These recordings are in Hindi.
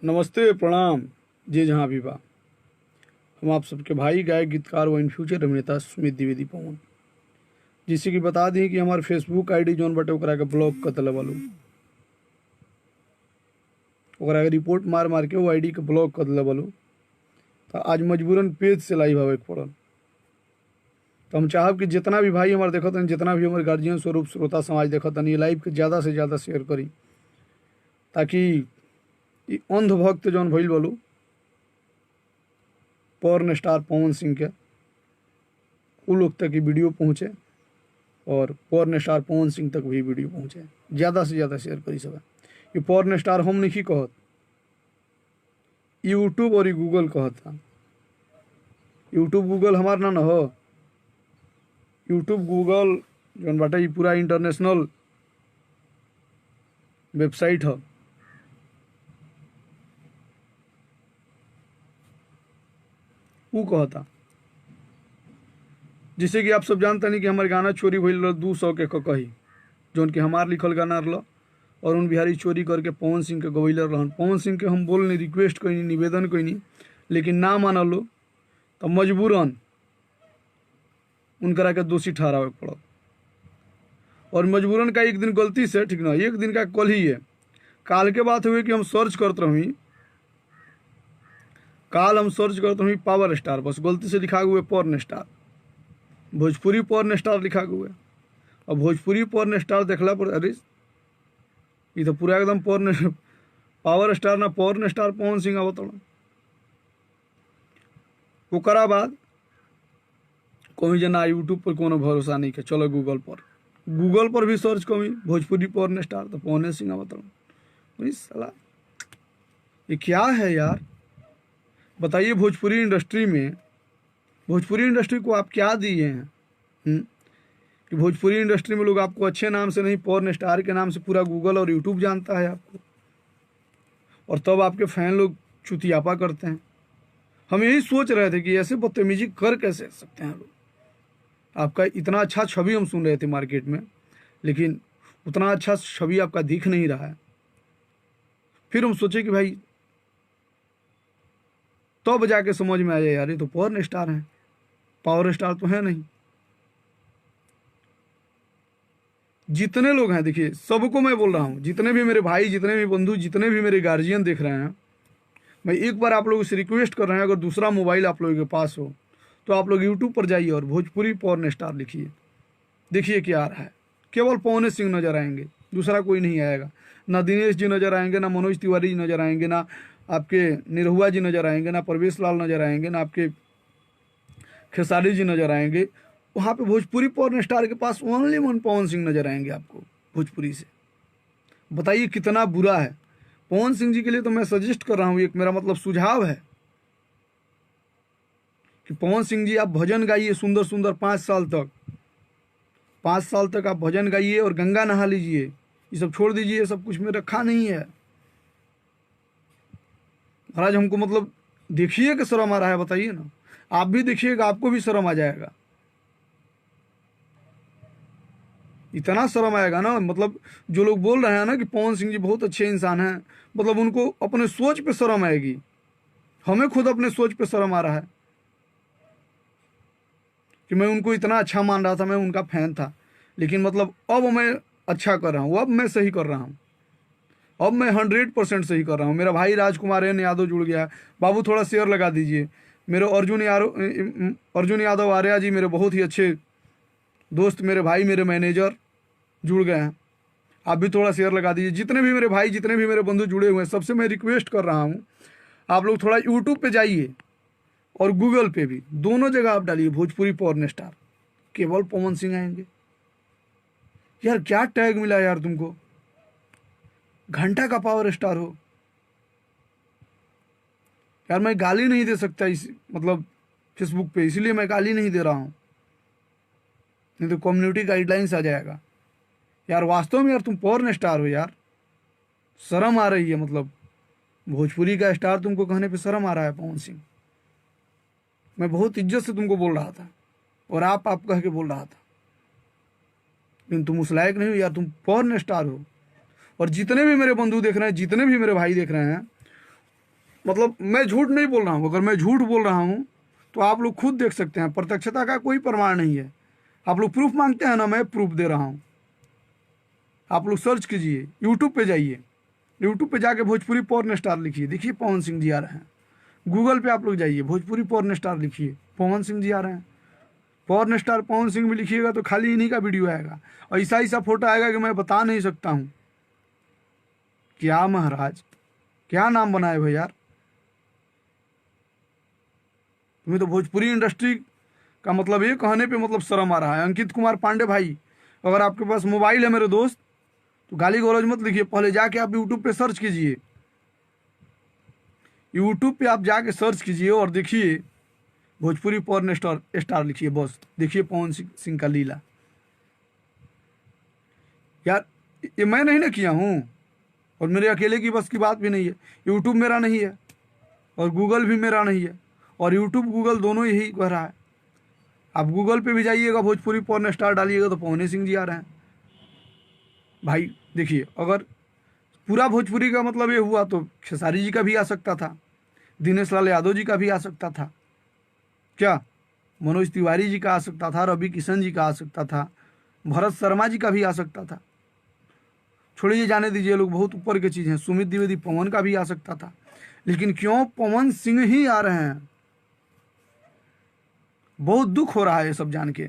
नमस्ते, प्रणाम। जी जहाँ भी बा, हम आप सबके भाई गायक गीतकार व इन फ्यूचर अभिनेता सुमित द्विवेदी पवन, जिससे कि बता दी कि हमारे फेसबुक आईडी जौन बटे ओकरा के ब्लॉक कर दिले बालू। ओकरा के रिपोर्ट मार मार के वो आईडी के ब्लॉक कर दिले बालू। तो आज मजबूरन पेज से लाइव आवे के पड़ल। तो हम चाहब कि जितना भी भाई हमारे देखत हन, जितना भी हमारे गार्जियन स्वरूप श्रोता समाज देखत हन, ये लाइव के ज़्यादा से ज़्यादा शेयर करी, ताकि ई अंधभक्त जौन भइल बालू पॉर्न स्टार पवन सिंह के, उ लोग तक ये वीडियो पहुँचे और पॉर्न स्टार पवन सिंह तक भी वीडियो पहुँचे। ज़्यादा से ज़्यादा शेयर करी सब। ये पॉर्न स्टार हम नहीं कहत, यूट्यूब और ये गूगल कहत था। यूट्यूब गूगल हमार ना न हो। यूट्यूब गूगल जौन बाटे ये पूरा इंटरनेशनल वेबसाइट है। वो कहता, जिससे कि आप सब जानता नहीं कि हमारे गाना चोरी भइल रहा 200 के कही, जौन कि हमार लिखल गाना रहा और उन बिहारी चोरी करके पवन सिंह के गवैलर रहन। पवन सिंह के हम बोलनी, रिक्वेस्ट कईनी, निवेदन कईनी, लेकिन ना मानल लो। तो मजबूरन उनकरा के दोषी ठहरावे पड़ल। और मजबूरन का एक दिन गलती से, ठीक ना, एक दिन का कल ही है, काल के बात हुई कि हम सर्च करते रही, काल हम सर्च करते रही पावर स्टार, बस गलती से लिखा हुआ porn star, Bhojpuri porn star लिखा हुआ है। और भोजपुरी पॉर्न स्टार देखला पर अरे ये तो पूरा एकदम पॉर्न पावर स्टार ना पॉर्न स्टार पवन सिंह आवत। ओकरा बाद कहीं जना यूट्यूब पर कोनो भरोसा नहीं के, चलो गूगल पर भी सर्च कमी भोजपुरी पॉर्न स्टार, तो पवन सिंह आवत। साला ये क्या है यार, बताइए। भोजपुरी इंडस्ट्री को आप क्या दिए हैं? कि भोजपुरी इंडस्ट्री में लोग आपको अच्छे नाम से नहीं, पॉर्न स्टार के नाम से पूरा गूगल और यूट्यूब जानता है आपको, और तब आपके फैन लोग चुतियापा करते हैं। हम यही सोच रहे थे कि ऐसे बदतमीजी कर कैसे सकते हैं लोग। आपका इतना अच्छा छवि हम सुन रहे थे मार्केट में, लेकिन उतना अच्छा छवि आपका दिख नहीं रहा है। फिर हम सोचे कि भाई, तब जाके समझ में आया यार ये तो पॉर्न स्टार है, पावर स्टार तो है नहीं। जितने लोग हैं, देखिए सबको मैं बोल रहा हूँ, जितने भी मेरे भाई, जितने भी बंधु, जितने भी मेरे गार्जियन देख रहे हैं, मैं एक बार आप लोगों से रिक्वेस्ट कर रहे हैं, अगर दूसरा मोबाइल आप लोगों के पास हो तो आप लोग यूट्यूब पर जाइए और भोजपुरी पॉर्न स्टार लिखिए, देखिए क्या आ रहा है। केवल पवन सिंह नजर आएंगे, दूसरा कोई नहीं आएगा। ना दिनेश जी नजर आएंगे, ना मनोज तिवारी जी नजर आएंगे, ना आपके निरहुआ जी नजर आएंगे, ना परवेश लाल नजर आएंगे, ना आपके खेसारी जी नजर आएंगे। वहाँ पे भोजपुरी पॉर्न स्टार के पास ओनली वन पवन सिंह नजर आएंगे आपको भोजपुरी से। बताइए कितना बुरा है। पवन सिंह जी के लिए तो मैं सजेस्ट कर रहा हूँ, एक मेरा मतलब सुझाव है कि पवन सिंह जी आप भजन गाइए सुंदर सुंदर 5 साल तक आप भजन गाइए और गंगा नहा लीजिए। ये सब छोड़ दीजिए, सब कुछ में रखा नहीं है। महाराज हमको मतलब देखिए कि शर्म आ रहा है, बताइए ना। आप भी देखिएगा, आपको भी शर्म आ जाएगा। इतना शर्म आएगा ना, मतलब जो लोग बोल रहे हैं ना कि पवन सिंह जी बहुत अच्छे इंसान हैं, मतलब उनको अपने सोच पे शर्म आएगी। हमें खुद अपने सोच पे शर्म आ रहा है कि मैं उनको इतना अच्छा मान रहा था, मैं उनका फैन था, लेकिन मतलब अब मैं अच्छा कर रहा हूँ, अब मैं सही कर रहा हूँ, अब मैं 100% सही कर रहा हूँ। मेरा भाई राजकुमार एन यादव जुड़ गया है। बाबू थोड़ा शेयर लगा दीजिए। मेरे अर्जुन यादव आर्या जी, मेरे बहुत ही अच्छे दोस्त, मेरे भाई, मेरे मैनेजर जुड़ गए हैं। आप भी थोड़ा शेयर लगा दीजिए। जितने भी मेरे भाई, जितने भी मेरे बंधु जुड़े हुए हैं, सबसे मैं रिक्वेस्ट कर रहा हूँ, आप लोग थोड़ा यूट्यूब पे जाइए और गूगल पे भी, दोनों जगह आप डालिए भोजपुरी पॉर्न स्टार, केवल पवन सिंह आएंगे। यार क्या टैग मिला यार तुमको, घंटा का पावर स्टार हो। यार मैं गाली नहीं दे सकता इस मतलब फेसबुक पे, इसलिए मैं गाली नहीं दे रहा हूँ, नहीं तो कम्युनिटी गाइडलाइंस आ जाएगा। यार वास्तव में यार तुम पॉर्न स्टार हो यार, शर्म आ रही है। मतलब भोजपुरी का स्टार तुमको कहने पे शर्म आ रहा है पवन सिंह। मैं बहुत इज्जत से तुमको बोल रहा था और आप कह के बोल रहा था, लेकिन तुम उस लायक नहीं हो यार, तुम पॉर्न स्टार हो। और जितने भी मेरे बंधु देख रहे हैं, जितने भी मेरे भाई देख रहे हैं, मतलब मैं झूठ नहीं बोल रहा हूँ, अगर मैं झूठ बोल रहा हूँ तो आप लोग खुद देख सकते हैं, प्रत्यक्षता का कोई प्रमाण नहीं है। आप लोग प्रूफ मांगते हैं ना, मैं प्रूफ दे रहा हूँ। आप लोग सर्च कीजिए, यूट्यूब पे जाइए, यूट्यूब पे जाके भोजपुरी पॉर्न स्टार लिखिए, देखिए पवन सिंह जी आ रहे हैं। गूगल पे आप लोग जाइए, भोजपुरी पॉर्न स्टार लिखिए, पवन सिंह जी आ रहे हैं। पॉर्न स्टार पवन सिंह भी लिखिएगा तो खाली इन्हीं का वीडियो आएगा, और ऐसा ऐसा फोटो आएगा कि मैं बता नहीं सकता हूँ। क्या महाराज, क्या नाम बनाए हो यार। तुम्हें तो भोजपुरी इंडस्ट्री का मतलब ये कहने पे मतलब शर्म आ रहा है। अंकित कुमार पांडे भाई, अगर आपके पास मोबाइल है मेरे दोस्त, तो गाली गलौज मत लिखिए, पहले जाके आप यूट्यूब पे सर्च कीजिए, यूट्यूब पे आप जाके सर्च कीजिए और देखिए भोजपुरी पॉर्न स्टार स्टार लिखिए, बस देखिए पवन सिंह का लीला। यार ये मैं नहीं ना किया हूँ, और मेरे अकेले की बस की बात भी नहीं है। यूट्यूब मेरा नहीं है और गूगल भी मेरा नहीं है, और यूट्यूब गूगल दोनों यही कह रहा है। आप गूगल पे भी जाइएगा, भोजपुरी पॉर्न स्टार डालिएगा तो पवन सिंह जी आ रहे हैं। भाई देखिए, अगर पूरा भोजपुरी का मतलब ये हुआ तो खेसारी जी का भी आ सकता था, दिनेश लाल यादव जी का भी आ सकता था, क्या मनोज तिवारी जी का आ सकता था, रवि किशन जी का आ सकता था, भरत शर्मा जी का भी आ सकता था। छोड़िए, जाने दीजिए, लोग बहुत ऊपर की चीज़ हैं। सुमित द्विवेदी पवन का भी आ सकता था, लेकिन क्यों पवन सिंह ही आ रहे हैं। बहुत दुख हो रहा है ये सब जान के।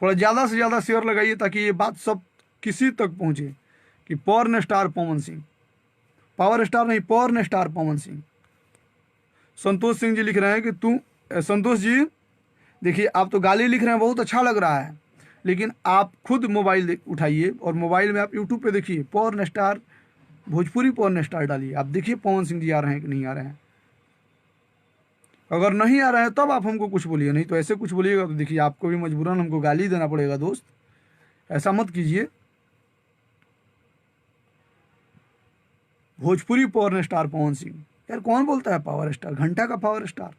थोड़ा ज़्यादा से ज़्यादा शेयर लगाइए ताकि ये बात सब किसी तक पहुँचे कि porn star Pawan Singh, power star नहीं, पॉर्न स्टार पवन सिंह। संतोष सिंह जी लिख रहे हैं कि संतोष जी देखिए, आप तो गाली लिख रहे हैं, बहुत अच्छा लग रहा है, लेकिन आप खुद मोबाइल उठाइए और मोबाइल में आप यूट्यूब पे देखिए porn star, Bhojpuri porn star डालिए, आप देखिए पवन सिंह जी आ रहे हैं कि नहीं आ रहे हैं। अगर नहीं आ रहे हैं तब आप हमको कुछ बोलिए, नहीं तो ऐसे कुछ बोलिएगा तो देखिए आपको भी मजबूरन हमको गाली देना पड़ेगा। दोस्त ऐसा मत कीजिए। भोजपुरी पॉर्न स्टार पवन सिंह, यार कौन बोलता है पावर स्टार, घंटा का पावर स्टार।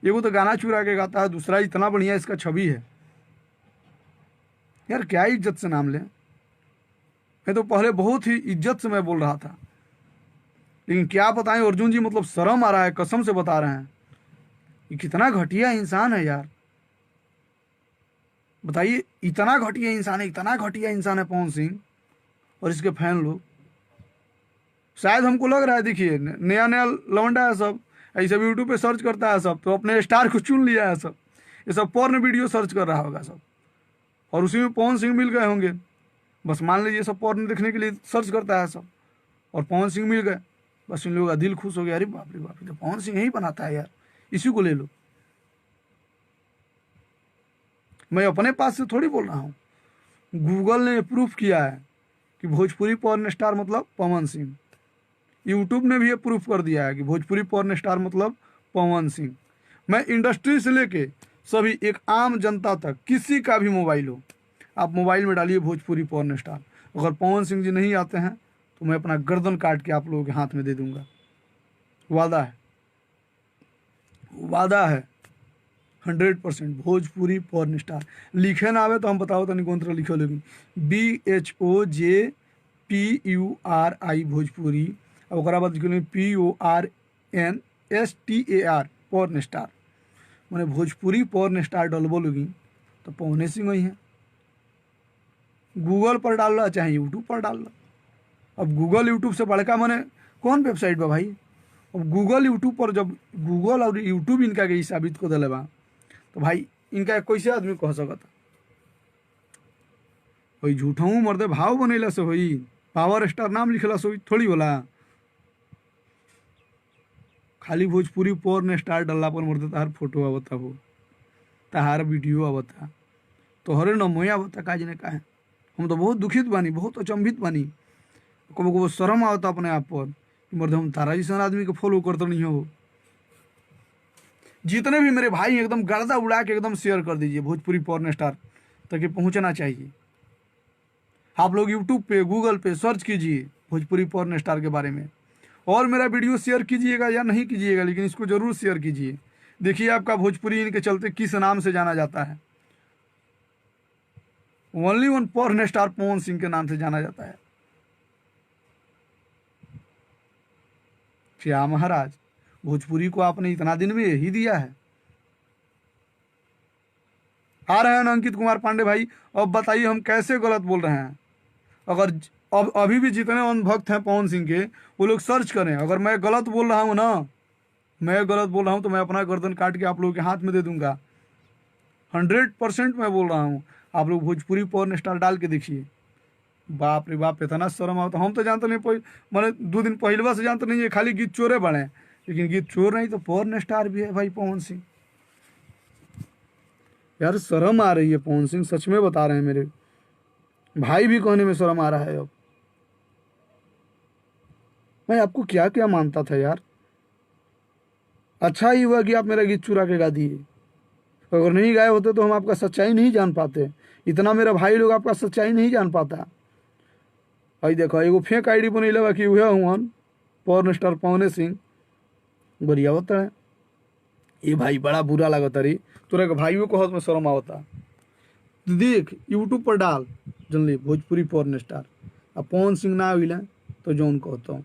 ये वो तो गाना चुरा के गाता है, दूसरा इतना बढ़िया इसका छवि है। यार क्या इज्जत से नाम लें। मैं तो पहले बहुत ही इज्जत से मैं बोल रहा था, लेकिन क्या बताएं अर्जुन जी, मतलब शर्म आ रहा है, कसम से बता रहे हैं। ये कितना घटिया इंसान है यार, बताइए, इतना घटिया इंसान है, इतना घटिया इंसान है पवन सिंह, और इसके फैन लोग। शायद हमको लग रहा है, देखिए नया नया लौंडा है सब, ऐसे सब यूट्यूब पे सर्च करता है सब, तो अपने स्टार को चुन लिया है सब, ये सब पोर्न वीडियो सर्च कर रहा होगा सब, और उसी में पवन सिंह मिल गए होंगे। बस मान लीजिए सब पोर्न देखने के लिए सर्च करता है सब, और पवन सिंह मिल गए, बस इन लोगों का दिल खुश हो गया, अरे बाप रे बाप, ये तो पवन सिंह ही बनाता है यार, इसी को ले लो। मैं अपने पास से थोड़ी बोल रहा हूँ, गूगल ने प्रूफ किया है कि भोजपुरी पॉर्न स्टार मतलब पवन सिंह। यूट्यूब ने भी ये प्रूफ कर दिया है कि भोजपुरी पॉर्न स्टार मतलब पवन सिंह। मैं इंडस्ट्री से लेके सभी एक आम जनता तक, किसी का भी मोबाइल हो, आप मोबाइल में डालिए भोजपुरी पॉर्न स्टार, अगर पवन सिंह जी नहीं आते हैं तो मैं अपना गर्दन काट के आप लोगों के हाथ में दे दूंगा। वादा है, वादा है 100%। भोजपुरी पॉर्न स्टार लिखे ना आवे तो हम बताओ तनी कौन तरह लिखो, लेकिन BHOJPURI भोजपुरी, और ओकरा बाद लिखल PORNSTAR पॉर्न स्टार, मैंने भोजपुरी पॉर्न स्टार डलबो लोगी तो पवने सिंह ही है। गूगल पर डाल लो चाहे यूट्यूब पर डाल लो। अब गूगल यूट्यूब से बड़का मैंने कौन वेबसाइट बा भाई। अब गूगल यूट्यूब पर, जब गूगल और यूट्यूब इनका के साबित को दिले बा, तो भाई इनका कैसे आदमी कह सकता। वही झूठों मर्दे भाव बनेला से होई, पावर स्टार नाम लिखला से थोड़ी होला। खाली भोजपुरी पॉर्न स्टार डल्ला पर मर्दे तहार फोटो आवता हो, तहार वीडियो आवता, तोहरे नमोया आवता, काज ने कहा। हम तो बहुत दुखित बानी, बहुत अचंभित बानी, कबो कबो शर्म आवता अपने आप पर कि मर्दे हम तारा जैसा आदमी को फॉलो करते नहीं हो। जितने भी मेरे भाई एकदम गर्दा उड़ा के एकदम शेयर कर दीजिए भोजपुरी पॉर्न स्टार तक पहुंचना चाहिए। आप लोग यूट्यूब पे, गूगल पे सर्च कीजिए भोजपुरी पॉर्न स्टार के बारे में, और मेरा वीडियो शेयर कीजिएगा या नहीं कीजिएगा, लेकिन इसको जरूर शेयर कीजिए। देखिए आपका भोजपुरी इनके चलते किस नाम से जाना जाता है, only one porn star Pawan Singh के नाम से जाना जाता है। क्या महाराज, भोजपुरी को आपने इतना दिन में यही दिया है। आ रहे हैं ना अंकित कुमार पांडे भाई, अब बताइए हम कैसे गलत बोल रहे हैं। अगर अब अभी भी जितने अंधभक्त हैं पवन सिंह के, वो लोग सर्च करें। अगर मैं गलत बोल रहा हूँ ना, मैं गलत बोल रहा हूँ तो मैं अपना गर्दन काट के आप लोगों के हाथ में दे दूंगा। 100% मैं बोल रहा हूँ। आप लोग भोजपुरी पोर्न स्टार डाल के देखिए, बाप रे बाप, इतना शर्म आता। हम तो जानते नहीं, मैंने 2 दिन पहलवा से जानते नहीं है, खाली गीत चोरे बने, लेकिन गीत चोर नहीं तो पोर्न स्टार भी है भाई पवन सिंह। यार शर्म आ रही है पवन सिंह, सच में बता रहे हैं, मेरे भाई भी कहने में शर्म आ रहा है। अब मैं आपको क्या क्या मानता था यार। अच्छा ही हुआ कि आप मेरा गीत चुरा के गा दिए। अगर नहीं गाए होते तो हम आपका सच्चाई नहीं जान पाते। इतना मेरा भाई लोग आपका सच्चाई नहीं जान पाता। भाई देखो, एगो फेक आईडी बनी लगा कि वह हुआ पोर्न स्टार पवन सिंह बढ़िया होता है। ये भाई बड़ा बुरा लगता रे, तोरा के भाइयों को हाथ में शर्म आवता। देख यूट्यूब पर डाल जनली भोजपुरी पोर्न स्टार, अब पवन सिंह ना आइले तो जौन कहता हूँ,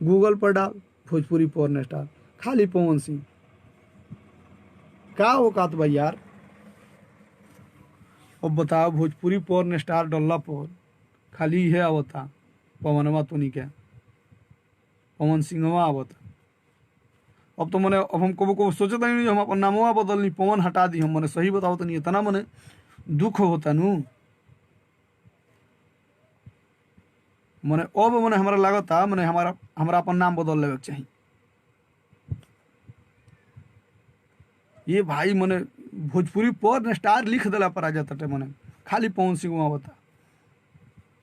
गूगल पर डाल भोजपुरी पोर्न स्टार, खाली पवन सिंह। का औकात भाई यार। अब बताओ, भोजपुरी पोर्न स्टार डल्ला पर खाली है आवता पवनवा तो नहीं क्या, पवन सिंहवा आवता। अब तो मैंने, अब हम कबो सोचे तो नहीं हम अपन नामवा बदल नहीं, पवन हटा दी हम। मैंने सही बताओ तो नहीं, इतना मैंने दुख होता नू। मैंने अब मैंने हमारा लागता मैंने हमारा अपन नाम बदल लेवे के चाहिए। ये भाई मैंने भोजपुरी पोर्न स्टार लिख दिला पर आ जाता मैंने, खाली पवन सिंह वहाँ बता।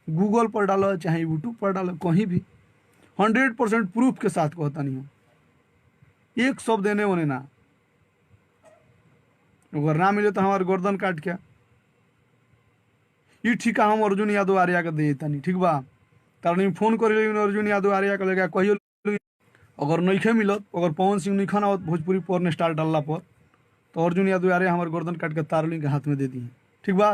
गूगल पर डालो चाहे यूट्यूब पर डालो, कहीं भी 100% प्रूफ के साथ कहता नहीं हूँ, एक शब्द देने वाले ना। अगर ना मिले तो हमारे गर्दन काट क्या ये ठीक है। हम अर्जुन यादव आर्या के दे देता नहीं, ठीक बा, कारण फोन कर अर्जुन यादव आर्या के लगा कहियो। अगर नहीं मिलत, अगर पवन सिंह नहीं खाना भोजपुरी पोर्न स्टार डालला पर, तो अर्जुन यादव आर्या हमारे गर्दन काट के तारलिंग के हाथ में दे दी है, ठीक बा।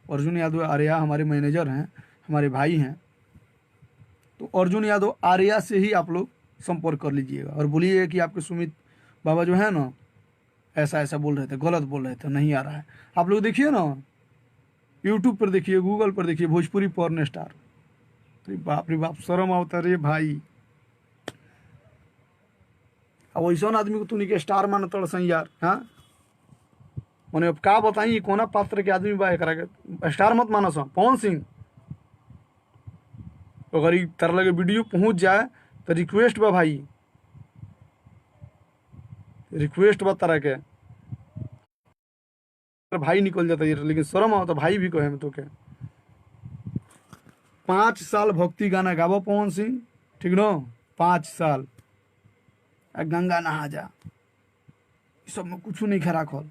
अर्जुन यादव आर्या हमारे मैनेजर हैं, हमारे भाई हैं, तो अर्जुन यादव आर्या से ही आप लोग संपर्क कर लीजिएगा और बोलिएगा कि आपके सुमित बाबा जो है ना ऐसा ऐसा बोल रहे थे, गलत बोल रहे थे, नहीं आ रहा है। आप लोग देखिए ना, यूट्यूब पर देखिए, गूगल पर देखिए भोजपुरी पोर्न स्टार। तो बाप रे बाप, शर्म आवता रे भाई। अब ऐसा आदमी को तू नहीं के स्टार मान तड़ सही यार। हाँ मैंने अब का बताई कोना पात्र के आदमी बा एकरा के स्टार मत मानस पवन सिंह। अगर ई तरह लगे वीडियो पहुंच जाए तो रिक्वेस्ट बा भाई, रिक्वेस्ट बा तरह के भाई निकल जाता है। लेकिन शर्म आओ तो भाई भी कहे में तो क्या। 5 साल भक्ति गाना गाबो पवन सिंह, ठीक न, 5 साल आ गंगा नहा जा, इस सब में कुछ नहीं खरा खोल।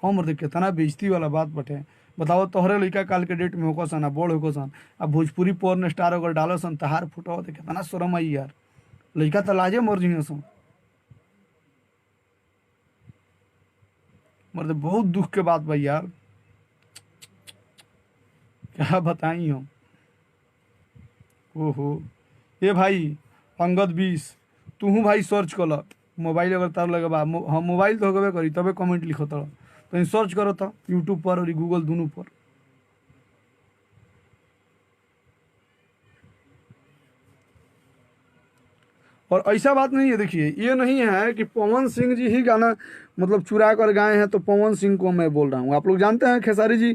हम देख कितना बेइज्जती वाला बात बटे। बताओ तोहरे लड़का काल के डेट में होको सन, बोड़ होको सन, अब भोजपुरी पोर्न स्टार अगर डालो सन तहार फुटो तो कितना शर्म आई यार। लड़का तो लाजे मर जी सन। मर्द बहुत दुख के बात भाई यार, क्या बताई हम। ओहो ये भाई अंगद 20 तू भाई सर्च कर मोबाइल, अगर तार लगे बा हम मोबाइल तो होगे करी तबे कमेंट लिखो तो सर्च करो तो यूट्यूब पर और गूगल दोनों पर। और ऐसा बात नहीं है, देखिए ये नहीं है कि पवन सिंह जी ही गाना मतलब चुरा कर गाए हैं तो पवन सिंह को मैं बोल रहा हूँ। आप लोग जानते हैं खेसारी जी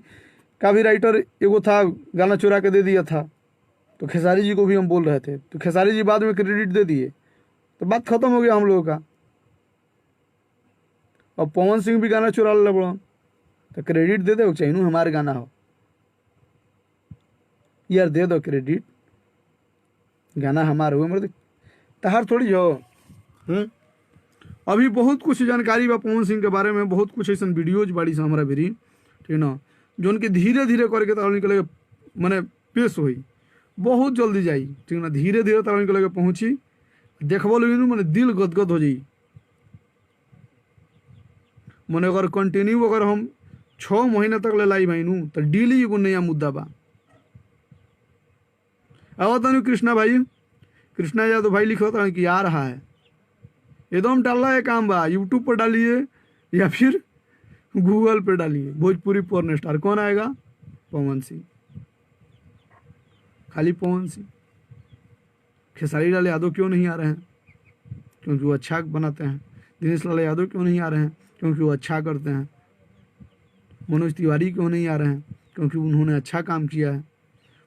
का भी राइटर एगो था, गाना चुरा के दे दिया था, तो खेसारी जी को भी हम बोल रहे थे, तो खेसारी जी बाद में क्रेडिट दे दिए, तो बात खत्म हो गया हम लोगों का। और पवन सिंह भी गाना चुरा ले बड़ा तो क्रेडिट दे दो, चाहिए हमारे गाना हो यार, दे दो क्रेडिट, गाना हमारा हुआ मतलब तहार थोड़ी हो। अभी बहुत कुछ जानकारी बा पवन सिंह के बारे में, बहुत कुछ ऐसा वीडियोज बाड़ी से हमारा भी, ठीक ना, जो उनके धीरे धीरे करके तार निकले मैंने पेश हुई, बहुत जल्दी जाई, ठीक ना, धीरे धीरे तार निकले पहुँची, देखबो लोग मैंने दिल गदगद हो जाई। मैंने अगर कंटिन्यू अगर हम 6 महीना तक ले लाई भाई नू तो डेली एगो नया मुद्दा बा। आओ तनु कृष्णा भाई, कृष्णा यादव भाई लिखो था कि आ रहा है, एकदम डाल रहा है काम बा, यूट्यूब पर डालिए या फिर गूगल पर डालिए भोजपुरी पोर्न स्टार। कौन आएगा? पवन सिंह, खाली पवन सिंह। खेसारी लाल यादव क्यों नहीं आ रहे हैं? क्योंकि वो अच्छा बनाते हैं। दिनेश लाल यादव क्यों नहीं आ रहे हैं? क्योंकि वो अच्छा करते हैं। मनोज तिवारी क्यों नहीं आ रहे हैं? क्योंकि उन्होंने अच्छा काम किया है।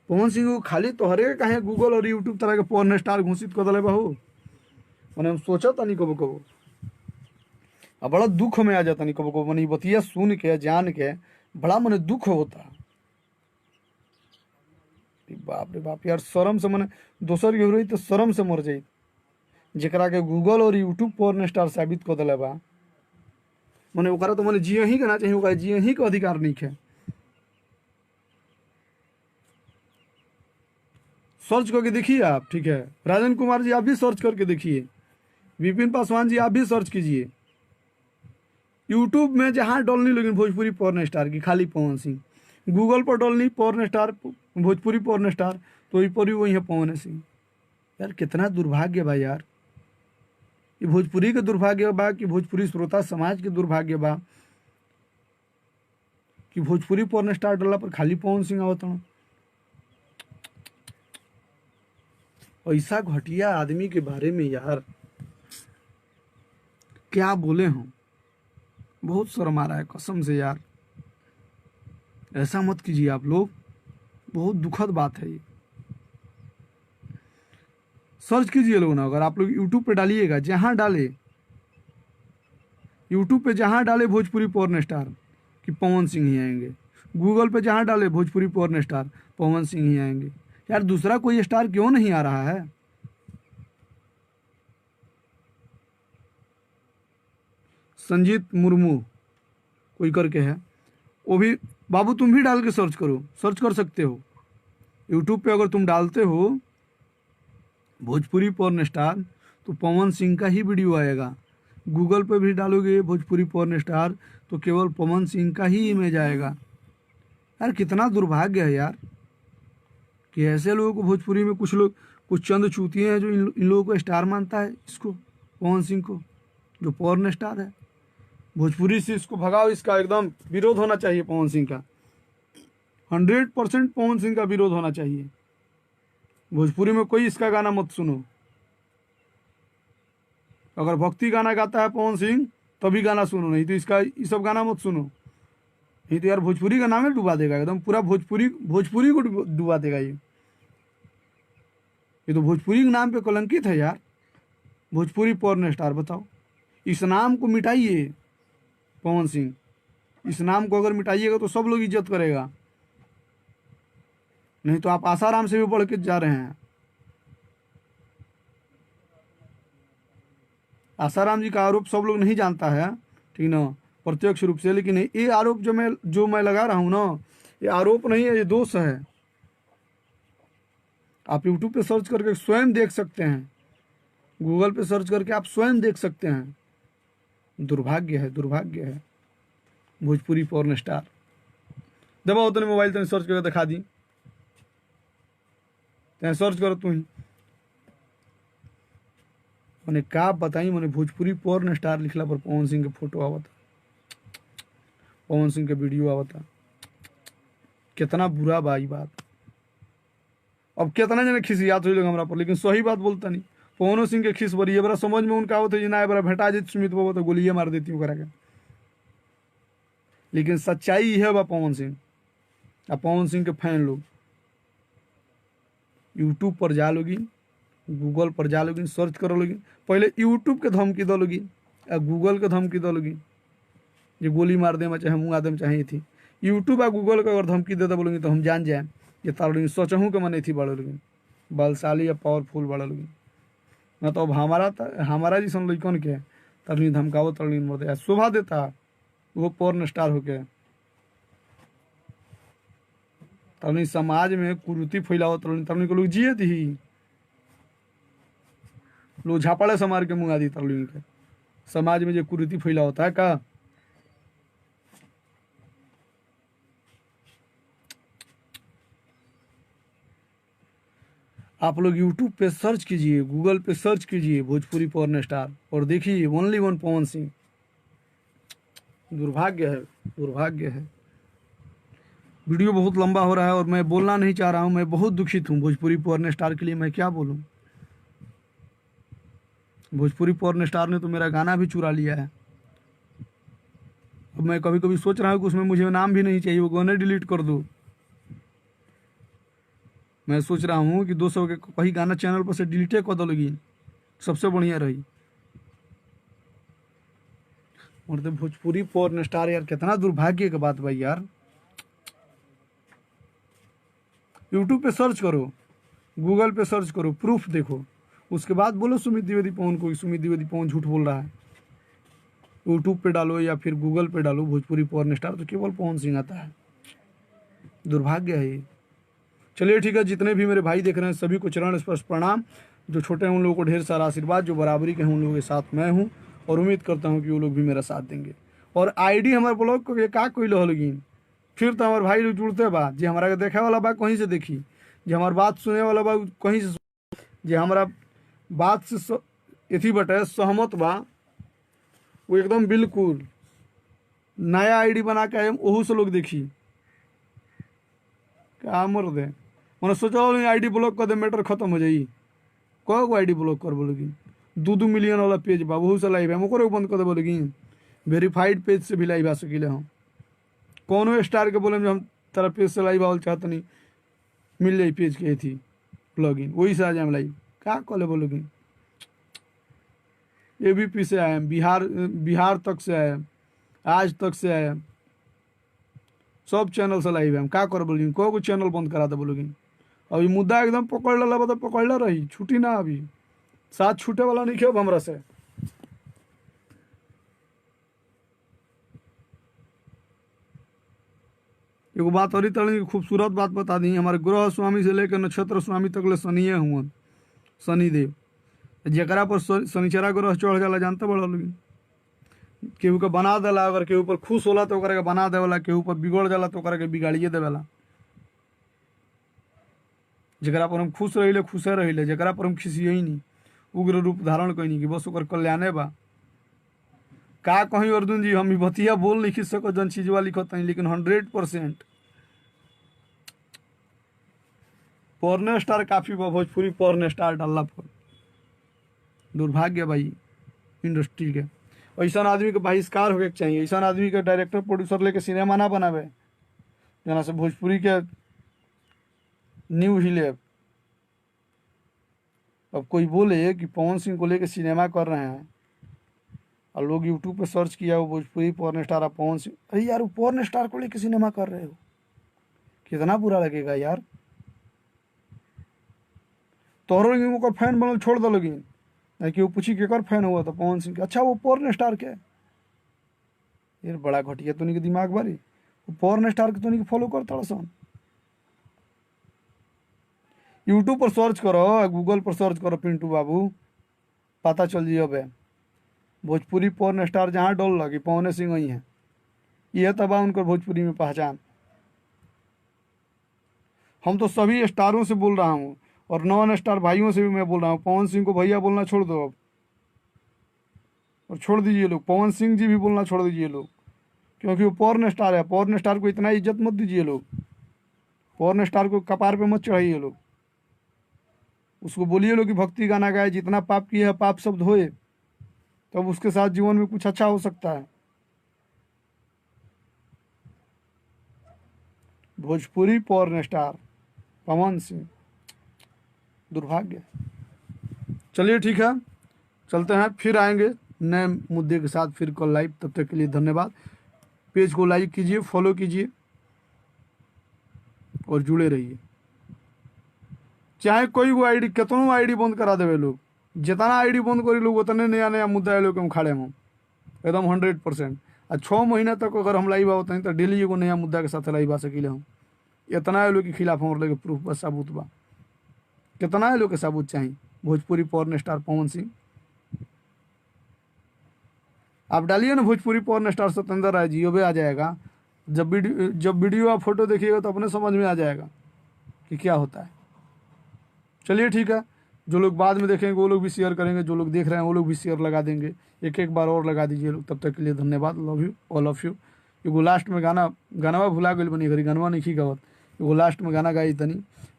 पवन सिंह को खाली तोहरे कहे गूगल और यूट्यूब तरह के पोर्न स्टार घोषित कर दिले बहू। मैंने हम सोचा था नहीं कबो कबो, अब बड़ा दुख में आ जाता नहीं कबो कबो। मैंने बतिया सुन के जान के बड़ा मने दुख होता। बाप रे बाप यार, शर्म से मैंने दोसर के रही तो शर्म से मर जाई। जेकरा के गूगल और यूट्यूब पोर्न स्टार साबित कर दिले बा, मैंने ओकरा तो मैंने जियो ही करना चाहिए, ओकरा जियो ही के अधिकार नहीं है। सर्च करके देखिए आप, ठीक है। राजन कुमार जी आप भी सर्च करके देखिए, विपिन पासवान जी आप भी सर्च कीजिए। यूट्यूब में जहाँ डोलनी लेकिन भोजपुरी पोर्न स्टार की खाली पवन सिंह, गूगल पर Dolni porn star Bhojpuri porn star तो वही पर भी वही है पवन सिंह। यार कितना दुर्भाग्य बा यार, ये भोजपुरी के दुर्भाग्य बा कि भोजपुरी श्रोता समाज के दुर्भाग्य बा कि भोजपुरी पोर्न स्टार डला पर खाली पवन सिंह आवत हूँ। ऐसा घटिया आदमी के बारे में यार क्या बोले हम, बहुत शर्म आ रहा है कसम से यार। ऐसा मत कीजिए आप लोग, बहुत दुखद बात है ये। सर्च कीजिए लोग ना, अगर आप लोग यूट्यूब पे डालिएगा, जहां डाले यूट्यूब पे जहां डाले भोजपुरी पोर्न स्टार कि पवन सिंह ही आएंगे, गूगल पे जहां डाले भोजपुरी पोर्न स्टार पवन सिंह ही आएंगे। यार दूसरा कोई स्टार क्यों नहीं आ रहा है? संजीत मुर्मू कोई करके है, वो भी बाबू तुम भी डाल के सर्च करो, सर्च कर सकते हो यूट्यूब पे। अगर तुम डालते हो भोजपुरी पोर्न स्टार तो पवन सिंह का ही वीडियो आएगा। गूगल पे भी डालोगे भोजपुरी पोर्न स्टार तो केवल पवन सिंह का ही इमेज आएगा। यार कितना दुर्भाग्य है यार कि ऐसे लोगों को भोजपुरी में कुछ लोग, कुछ चंद चूतिए हैं जो इन लोगों को स्टार मानता है, इसको पवन सिंह को जो पोर्न स्टार है। भोजपुरी से इसको भगाओ, इसका एकदम विरोध होना चाहिए पवन सिंह का। 100% पवन सिंह का विरोध होना चाहिए। भोजपुरी में कोई इसका गाना मत सुनो। अगर भक्ति गाना गाता है पवन सिंह तभी गाना सुनो, नहीं तो इसका ये सब गाना मत सुनो। नहीं तो यार भोजपुरी का नाम ही डुबा देगा एकदम, पूरा भोजपुरी को डुबा देगा ये तो भोजपुरी के नाम पे कलंकित है यार। भोजपुरी पोर्न स्टार, बताओ, इस नाम को मिटाइए पवन सिंह। इस नाम को अगर मिटाइएगा तो सब लोग इज्जत करेगा, नहीं तो आप आसाराम से भी बढ़ के जा रहे हैं। आसाराम जी का आरोप सब लोग नहीं जानता है, ठीक ना, प्रत्यक्ष रूप से, लेकिन ये आरोप जो मैं लगा रहा हूँ ना, ये आरोप नहीं है, ये दोष है। आप यूट्यूब पे सर्च करके स्वयं देख सकते हैं, गूगल पे सर्च करके आप स्वयं देख सकते हैं। दुर्भाग्य है, दुर्भाग्य है। भोजपुरी पोर्न स्टार दबाओ तने मोबाइल तने सर्च करके दिखा दी, तने सर्च करो तू ही। मैंने का बताई, मैंने भोजपुरी पोर्न स्टार लिखला पर पवन सिंह के फोटो आवता, पवन सिंह के वीडियो आवता। कितना बुरा बाई बात। अब कितना जने खिसियात हुई लोग हमरा पर, लेकिन सही बात बोलता नहीं। पवन सिंह के खिस बरी बड़ा समझ में उनका आवत है ना, बड़ा भेटा जित सुमित बाबू तो गोलियां मार देती हूँ करा के। लेकिन सच्चाई है बा पवन सिंह। अब पवन सिंह के फैन लोग यूट्यूब पर जा लोगी, गूगल पर जा लोगी, सर्च करो लोगी। पहले यूट्यूब के धमकी दो लोगी, गूगल के धमकी दो लोगी, ये गोली मार दे चाहे मुँह आदम चाहे थी। यूट्यूब आ गूगल का अगर धमकी दे बोलोगी तो हम जान जाए ये तार लोगी सोचहूँ के मन थी बड़े लोगी, बलशाली या पावरफुल बड़ा लोगी। न तो अब हमारा जैसन लड़कन के तभी धमकावत तड़ी मरते शोभा देता वो पोर्न स्टार होके, तभी समाज में कुरीति फैलावत तड़ी, तभी को लोग जिए थी, लोग झापड़े से मार के मुंगा दी तड़ी के। समाज में जो कुरीति फैला होता है का। आप लोग यूट्यूब पे सर्च कीजिए, गूगल पे सर्च कीजिए भोजपुरी पोर्न स्टार और देखिए ओनली वन पवन सिंह। दुर्भाग्य है, दुर्भाग्य है। वीडियो बहुत लंबा हो रहा है और मैं बोलना नहीं चाह रहा हूँ, मैं बहुत दुखित हूँ भोजपुरी पोर्न स्टार के लिए। मैं क्या बोलूँ, भोजपुरी पोर्न स्टार ने तो मेरा गाना भी चुरा लिया है। अब मैं कभी कभी सोच रहा हूँ कि उसमें मुझे नाम भी नहीं चाहिए, वो गाने डिलीट कर दो। मैं सोच रहा हूँ कि 200 के कहीं गाना चैनल पर से डिलीटे कर दो, लेकिन सबसे बढ़िया रही। और तो भोजपुरी पोर्न स्टार यार, कितना दुर्भाग्य की बात भाई यार। यूट्यूब पे सर्च करो, गूगल पे सर्च करो, प्रूफ देखो, उसके बाद बोलो सुमित द्विवेदी पवन को, सुमित द्विवेदी पवन झूठ बोल रहा है। यूट्यूब पे डालो या फिर गूगल पे डालो भोजपुरी पोर्न स्टार, तो केवल पवन सिंह आता है। दुर्भाग्य है ये। चलिए ठीक है, जितने भी मेरे भाई देख रहे हैं सभी को चरण स्पर्श प्रणाम। जो छोटे हैं उन लोगों को ढेर सारा आशीर्वाद, जो बराबरी के हैं उन लोगों के साथ मैं हूँ और उम्मीद करता हूँ कि वो लोग भी मेरा साथ देंगे। और आईडी हमारे ब्लॉग को का कोई लो लेकिन फिर तो हमारे भाई लोग जुड़ते बा, जे हमारा के देखे वाला बा कहीं से देखी, जे हमार बात सुने वाला बा कहीं से, जे हमारा बात से एथी बटे सहमत बा, वो एकदम बिल्कुल नया आईडी बना के आए ओहू से लोग देखी। क्या मर दे, मैंने सोचा आईडी ब्लॉक कर दे, मैटर खत्म हो जाई। कौ गो आईडी ब्लॉक कर बोलोगी, 2-2 मिलियन वाला पेज बा वहू से लाइव है, ओकरे बंद कर दे बोलोगी। वेरीफाइड पेज से भी लाइव आ सकिले हम, कौनो स्टार के बोले हम तेरा पेज से लाइव आवल चाहत नहीं, मिल जाई पेज के थी लॉगिन, वही से आ जाए लाइव। क्या कॉले बोलोगी, एबीपी से आए, बिहार तक से आए, आज तक से आए, सब चैनल से लाइव है। हम क्या कर बोलोगी, को चैनल बंद करा दे बोलोगी। अभी मुद्दा एकदम पकड़ ला बता, पकड़ रही छुट्टी ना, अभी साथ छूटे वाला नहीं खेब हमरा से। एगो बात और तरह खूबसूरत बात बता दी, हमारे ग्रह स्वामी से लेकर नक्षत्र स्वामी तक ले शनिए हुआ, शनिदेव, जकरा पर शनिचरा ग्रह चढ़ जाला जानते बड़ा लोग। केहू के बना देला, अगर केहू पर खुश होला तो ओकरा के बना देवेला, केहू पर बिगड़ जाला तो ओकरा के बिगाड़िए देवेला। जकरा पर हम खुश रहिले खुशे रहिले, जकरा पर हम खिसिए ही नहीं, उग्र रूप धारण कहीं कि बस ओकर कल्याणे बा। का कहीं अर्जुन जी, हम बतिया बोल नहीं खिस सको जन चीजवा लिखत नहीं, लेकिन 100% पोर्न स्टार काफी बा, भोजपुरी पोर्न स्टार डालला पर। दुर्भाग्य भाई इंडस्ट्री के, ऐसा आदमी के बहिष्कार होके चाहिए। ऐसा आदमी के डायरेक्टर प्रोड्यूसर लेके सिनेमा ना बनावे, जना से भोजपुरी के न्यू हिले। अब कोई बोले कि पवन सिंह को लेके सिनेमा कर रहे हैं और लोग यूट्यूब पे सर्च किया वो भोजपुरी पोर्न स्टार पवन सिंह, अरे यार वो पोर्न स्टार को लेके सिनेमा कर रहे हो, कितना बुरा लगेगा यार। तोहरो लोग ओकर फैन बनल छोड़ दो लोगिन, नहीं कि वो पूछी केकर फैन हुआ तो पवन सिंह के, अच्छा वो पोर्न स्टार के। यार बड़ा घटिया तो नहीं के दिमाग बारी, वो पोर्न स्टार के तो नहीं फॉलो करता सन। यूट्यूब पर सर्च करो, गूगल पर सर्च करो पिंटू बाबू, पता चल जी। अब भोजपुरी पोर्न स्टार जहाँ डोल लगी पवन सिंह वही है, यह तबा उनकर भोजपुरी में पहचान। हम तो सभी स्टारों से बोल रहा हूँ और नॉन स्टार भाइयों से भी मैं बोल रहा हूँ, पवन सिंह को भैया बोलना छोड़ दो अब, और छोड़ दीजिए लोग, पवन सिंह जी भी बोलना छोड़ दीजिए लोग, क्योंकि वो पोर्न स्टार है। पोर्न स्टार को इतना इज्जत मत दीजिए लोग, पोर्न स्टार को कपार पे मत चढ़ाइए लोग। उसको बोलिए लोग कि भक्ति गाना गाए, जितना पाप किया है पाप सब धोए, तब उसके साथ जीवन में कुछ अच्छा हो सकता है। भोजपुरी पोर्न स्टार पवन सिंह, दुर्भाग्य। चलिए ठीक है, चलते हैं, फिर आएंगे नए मुद्दे के साथ फिर कल लाइव। तब तक के लिए धन्यवाद। पेज को लाइक कीजिए, फॉलो कीजिए और जुड़े रहिए। चाहे कोई वो आईडी कितनों आईडी बंद करा देवे लोग, जितना आईडी बंद करी लोग उतने नया नया मुद्दा लोग हम खाड़े हम एकदम 100%। आ 6 महीना तक अगर हम लाइव आवत नहीं तो डेली एगो नया मुद्दा के साथ लाइव आ सकिले हम। इतना लोग के खिलाफ हमारे लगे प्रूफ बा, सबूत बा। कितना लोग के सबूत चाहिए। भोजपुरी पोर्न स्टार पवन सिंह, आप डालिए ना भोजपुरी पोर्न स्टार सत्येंद्र राय जी, वो भी आ जाएगा। जब वीडियो आप फोटो देखिएगा तो अपने समझ में आ जाएगा कि क्या होता है। चलिए ठीक है, जो लोग बाद में देखेंगे वो लोग भी शेयर करेंगे, जो लोग देख रहे हैं वो लोग भी शेयर लगा देंगे, एक एक बार और लगा दीजिए लोग। तब तक के लिए धन्यवाद, love you all of you. एगो लास्ट में गाना भुला गई बनी, घड़ी गानवा नहीं गावत, एगो लास्ट में गाना गाई तनी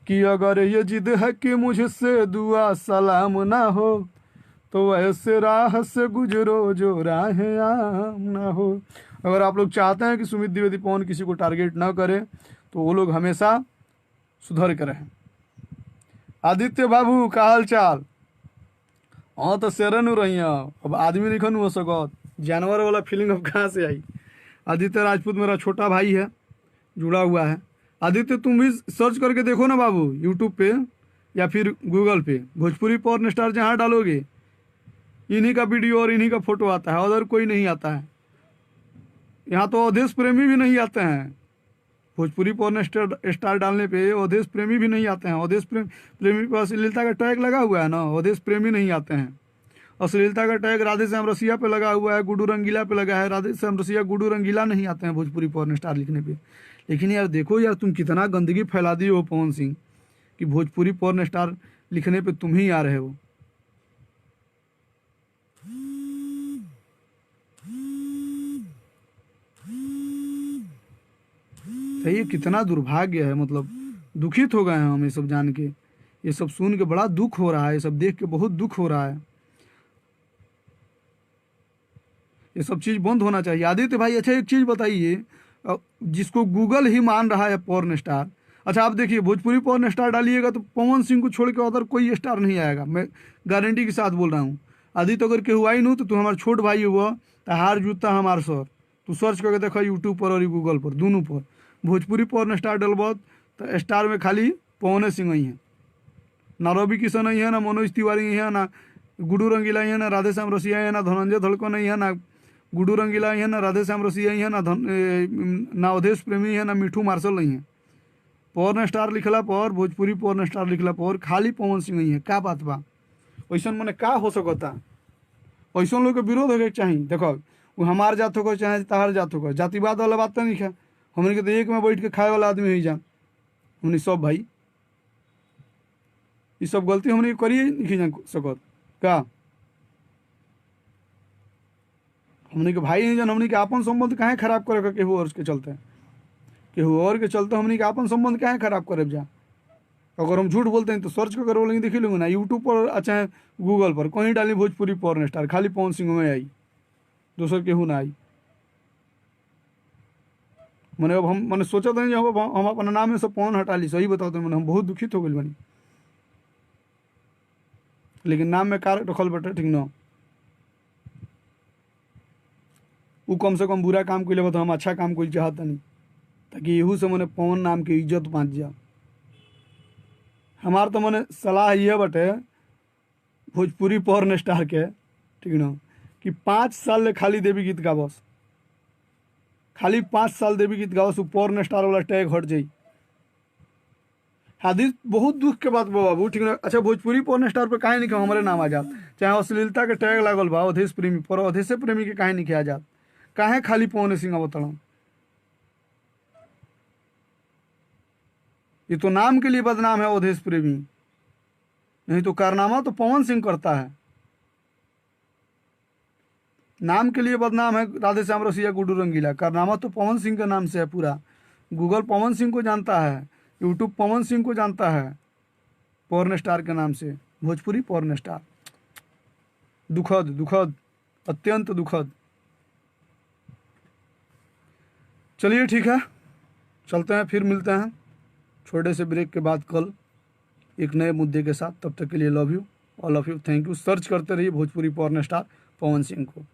कि अगर ये जिद है कि मुझसे दुआ सलाम ना हो, तो ऐसे राह से गुजरो जो राह आम ना हो। अगर आप लोग चाहते हैं कि सुमित द्विवेदी पवन किसी को टारगेट ना करे, तो वो लोग हमेशा सुधर कर रहें। आदित्य बाबू का हाल चाल? हाँ तो शेरन हो रही हैं, अब आदमी लिखन हो सकत, जानवर वाला फीलिंग अब कहाँ से आई। आदित्य राजपूत मेरा छोटा भाई है, जुड़ा हुआ है। आदित्य तुम भी सर्च करके देखो ना बाबू, यूट्यूब पे या फिर गूगल पे, भोजपुरी पॉर्न स्टार जहाँ डालोगे इन्हीं का वीडियो और इन्हीं का फोटो आता है, अदर कोई नहीं आता है। यहाँ तो अवधेश प्रेमी भी नहीं आते हैं, भोजपुरी पॉर्न स्टार डालने पे अवधेश प्रेमी भी नहीं आते हैं। अवधेश प्रेमी पर अश्लीलता का टैग लगा हुआ है ना, अवधेश प्रेमी नहीं आते हैं। अश्लीलता का टैग राधे श्याम रसिया पे लगा हुआ है, गुड्डू रंगीला पे लगा है, राधे श्याम रसिया गुड्डू रंगीला नहीं आते हैं भोजपुरी पॉर्न स्टार लिखने पे। लेकिन यार देखो यार, तुम कितना गंदगी फैला दी हो पवन सिंह, कि भोजपुरी पॉर्न स्टार लिखने पे तुम ही आ रहे हो। ये कितना दुर्भाग्य है, मतलब दुखित हो गए हैं हम ये सब जान के, ये सब सुन के बड़ा दुख हो रहा है, ये सब देख के बहुत दुख हो रहा है। ये सब चीज़ बंद होना चाहिए। आदित्य भाई अच्छा एक चीज़ बताइए, जिसको गूगल ही मान रहा है पॉर्न स्टार, अच्छा आप देखिए भोजपुरी पॉर्न स्टार डालिएगा तो पवन सिंह को छोड़ के अदर कोई स्टार नहीं आएगा, मैं गारंटी के साथ बोल रहा हूँ। आदित्य अगर केहू आई नू तो तू हमारा छोट भाई हुआ, तो हार जूता हमार सर, तू सर्च करके देखा यूट्यूब पर और गूगल पर, दोनों पर भोजपुरी पॉर्न स्टार डलबत तो स्टार में खाली पवन सिंह ही है, ना रवि किशन ही है, ना मनोज तिवारी ही है, ना गुड्डू रंगीला ही है, ना राधे श्याम रसिया है, ना धनंजय धड़कन ही है, ना गुड्डू रंगीला ही है, ना राधे श्याम रसिया ही है, ना अवधेश प्रेमी है, ना मिठू मार्शल नहीं है। पॉर्न स्टार लिखला पर, भोजपुरी पॉर्न स्टार लिखला पर खाली पवन सिंह ही है। का बात बा? वैसा मने का हो सकता? वैसा लोग के विरोध होके चाहिए। देखो वो हमार जात होकर चाहे तहार जात होकर, जातिवाद वाला बात तो नहीं है। हमने के तो एक में बैठ के खाए वाला आदमी ही जान, हमने सब भाई ये सब गलती हमने करिए नहीं जान सकत का। हमने के भाई नहीं जान, हमने के आपन संबंध काहे खराब करे केहू और के चलते, केहू और के चलते हमने के आपन संबंध काहे खराब करे जा। अगर हम झूठ बोलते हैं तो सर्च कर बोलेंगे, देख लूँगा ना यूट्यूब पर अच्छा गूगल पर कहीं डाली भोजपुरी पॉर्न स्टार, खाली पवन सिंह में आई, दूसर केहू ना आई। मैंने अब मैंने सोचा था नहीं, हम अपना नाम में सब पवन हटा ली, सही बताओ तो मैंने हम बहुत दुखित हो गए बनी। लेकिन नाम में कार रखल बटे ठीक न, वो कम से कम बुरा काम कैले तो हम अच्छा काम कोई चाहता नहीं, ताकि यहू से मैंने पवन नाम की इज्जत बाँच जा। हमार तो मैंने सलाह ये बटे भोजपुरी पॉर्न स्टार के ठीक न, कि 5 साल ले खाली देवी गीत गावस, खाली 5 साल देवी गीत गावस, पॉर्न स्टार वाला टैग हट जाई। हादिस बहुत दुख के बात बा बाबू, ठीक ना। अच्छा भोजपुरी पॉर्न स्टार पर काहे नहीं कि हमारे नाम आ जात, चाहे अश्लीलता के टैग लागल बा अवधेश प्रेमी पर, अवधेश प्रेमी के काहे नहीं किया जात, काहे खाली पवन सिंह अवतरण। ये तो नाम के लिए बदनाम है अवधेश प्रेमी, नहीं तो कारनामा तो पवन सिंह करता है। नाम के लिए बदनाम है राधे श्याम रसिया गुड्डू रंगीला, कारनामा तो पवन सिंह के नाम से है पूरा। गूगल पवन सिंह को जानता है, यूट्यूब पवन सिंह को जानता है पॉर्न स्टार के नाम से, भोजपुरी पॉर्न स्टार। दुखद दुखद, अत्यंत दुखद। चलिए ठीक है, चलते हैं, फिर मिलते हैं छोटे से ब्रेक के बाद कल एक नए मुद्दे के साथ। तब तक के लिए love you all of you, thank you. Search करते रहिए भोजपुरी पॉर्न स्टार पवन सिंह को।